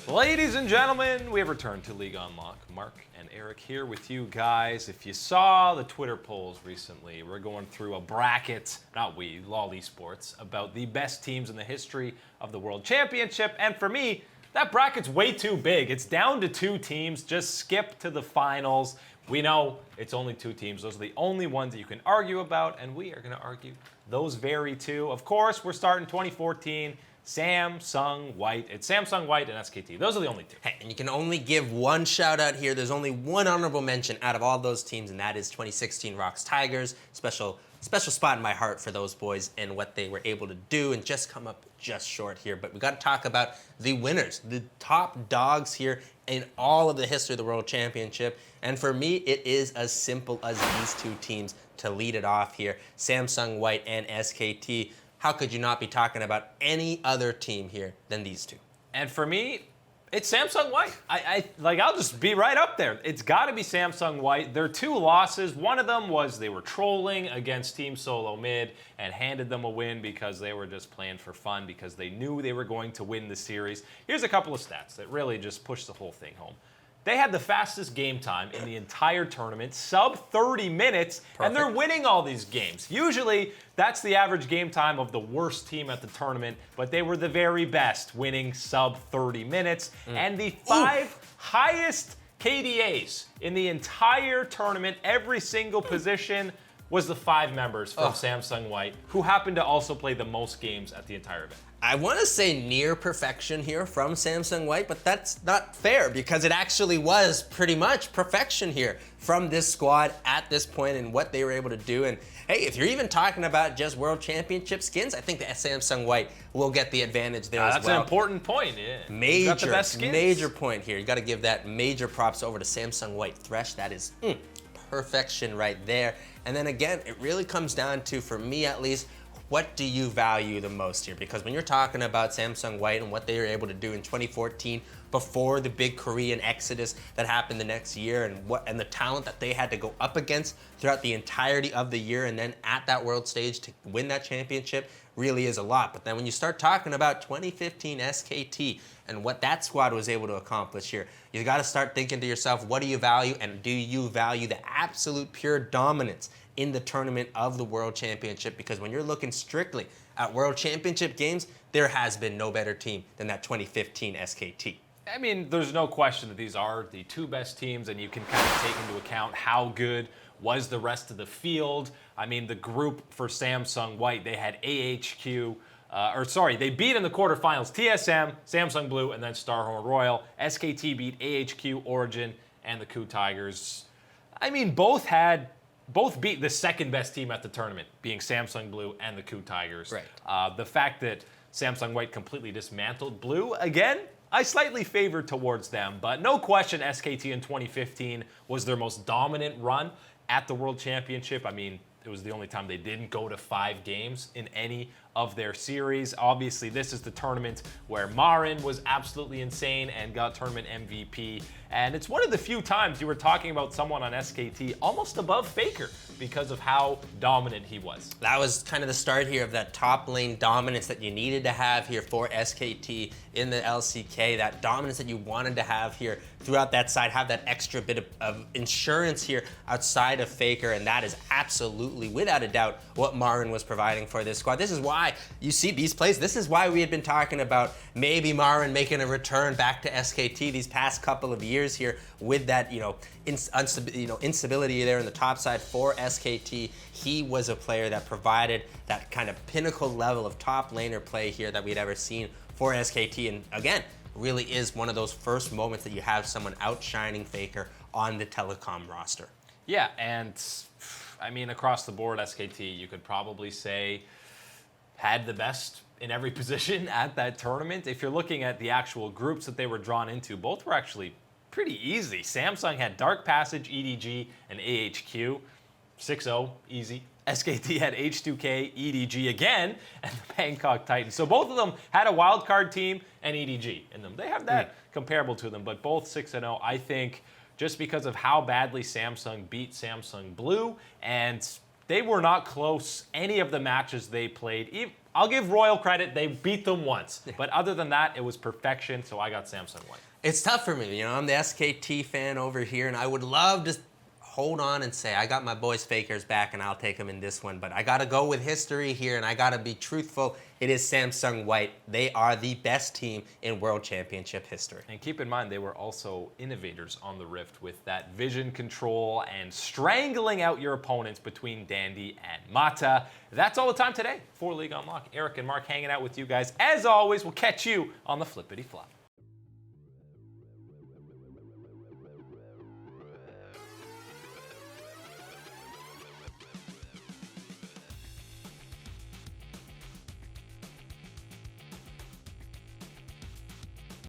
Ladies and gentlemen, we have returned to League Unlock. Mark and Eric here with you guys. If you saw the Twitter polls recently, we're going through a bracket, not we, LOL eSports, about the best teams in the history of the World Championship. And for me, that bracket's way too big. It's down to 2 teams. Just skip to the finals. We know it's only 2 teams. Those are the only ones that you can argue about, and we are going to argue those very 2. Of course, we're starting 2014. Samsung White. It's Samsung White and SKT. Those are the only 2. Hey, and you can only give one shout out here. There's only one honorable mention out of all those teams, and that is 2016 Rocks Tigers. Special spot in my heart for those boys and what they were able to do and just come up just short here. But we got to talk about the winners, the top dogs here in all of the history of the World Championship. And for me, it is as simple as these 2 teams to lead it off here, Samsung White and SKT. How could you not be talking about any other team here than these 2? And for me, it's Samsung White. I'll just be right up there. It's got to be Samsung White. Their 2 losses, one of them was they were trolling against Team Solo Mid and handed them a win because they were just playing for fun because they knew they were going to win the series. Here's a couple of stats that really just push the whole thing home. They had the fastest game time in the entire tournament, sub 30 minutes, Perfect. And they're winning all these games. Usually, that's the average game time of the worst team at the tournament, but they were the very best, winning sub 30 minutes. And the 5 highest KDAs in the entire tournament, every single position, was the 5 members from Samsung White, who happened to also play the most games at the entire event. I want to say near perfection here from Samsung White, but that's not fair because it actually was pretty much perfection here from this squad at this point and what they were able to do. And hey, if you're even talking about just World Championship skins, I think that Samsung White will get the advantage there as well. That's an important point, yeah. Major point here. You got to give that major props over to Samsung White. Thresh, that is perfection right there. And then again, it really comes down to, for me at least, what do you value the most here? Because when you're talking about Samsung White and what they were able to do in 2014 before the big Korean exodus that happened the next year and the talent that they had to go up against throughout the entirety of the year and then at that world stage to win that championship really is a lot. But then when you start talking about 2015 SKT and what that squad was able to accomplish here, you got to start thinking to yourself, what do you value, and do you value the absolute pure dominance in the tournament of the World Championship? Because when you're looking strictly at World Championship games, there has been no better team than that 2015 SKT. I mean, there's no question that these are the 2 best teams, and you can kind of take into account how good was the rest of the field. I mean, the group for Samsung White, they had AHQ, they beat in the quarterfinals TSM, Samsung Blue, and then Starhorn Royal. SKT beat AHQ, Origin, and the KU Tigers. I mean, both beat the second best team at the tournament, being Samsung Blue and the KU Tigers. Right. The fact that Samsung White completely dismantled Blue, again, I slightly favored towards them, but no question SKT in 2015 was their most dominant run at the World Championship. I mean, it was the only time they didn't go to 5 games in any of their series. Obviously, this is the tournament where Marin was absolutely insane and got tournament MVP. And it's one of the few times you were talking about someone on SKT almost above Faker because of how dominant he was. That was kind of the start here of that top lane dominance that you needed to have here for SKT in the LCK, that dominance that you wanted to have here throughout that side, have that extra bit of insurance here outside of Faker, and that is absolutely, without a doubt, what Marin was providing for this squad. This is why you see these plays. This is why we had been talking about maybe Marin making a return back to SKT these past couple of years here with that, instability there in the top side for SKT. He was a player that provided that kind of pinnacle level of top laner play here that we'd ever seen for SKT. And again, really is one of those first moments that you have someone outshining Faker on the telecom roster. Yeah, and I mean, across the board, SKT, you could probably say, had the best in every position at that tournament. If you're looking at the actual groups that they were drawn into, both were actually pretty easy. Samsung had Dark Passage, EDG, and AHQ. 6-0, easy. SKT had H2K, EDG again, and the Bangkok Titans. So both of them had a wildcard team and EDG in them. They have that comparable to them, but both 6-0. I think just because of how badly Samsung beat Samsung Blue, and they were not close any of the matches they played. I'll give Royal credit. They beat them once. But other than that, it was perfection, so I got Samsung White. It's tough for me. I'm the SKT fan over here, and I would love to hold on and say I got my boys Fakers back, and I'll take them in this one. But I got to go with history here, and I got to be truthful. It is Samsung White. They are the best team in World Championship history. And keep in mind, they were also innovators on the Rift with that vision control and strangling out your opponents between Dandy and Mata. That's all the time today for League Unlock. Eric and Mark hanging out with you guys. As always, we'll catch you on the Flippity Flop.